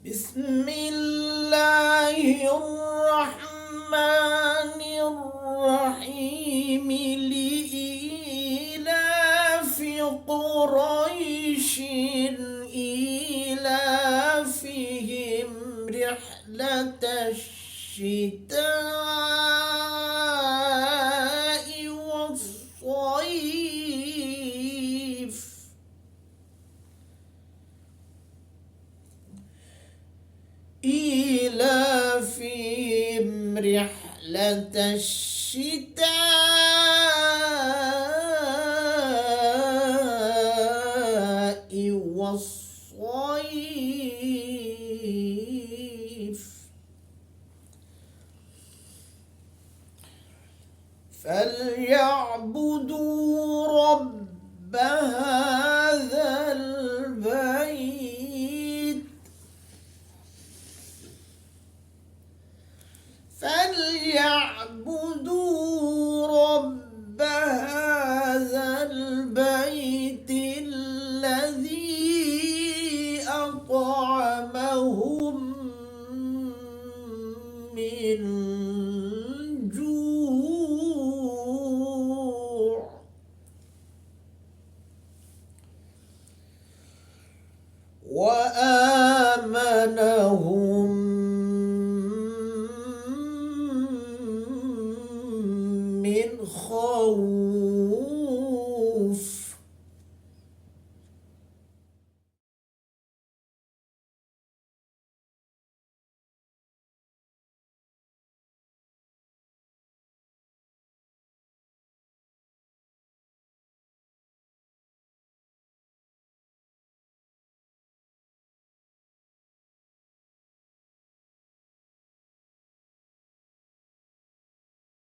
بسم الله الرحمن الرحيم. لإيلاف قريش إيلافهم رحلة الشتاء والصيف. إيلافهم رحلة الشتاء والصيف. فليعبدوا رب هذا البيت الذي أطعمهم من جوع وآمنهم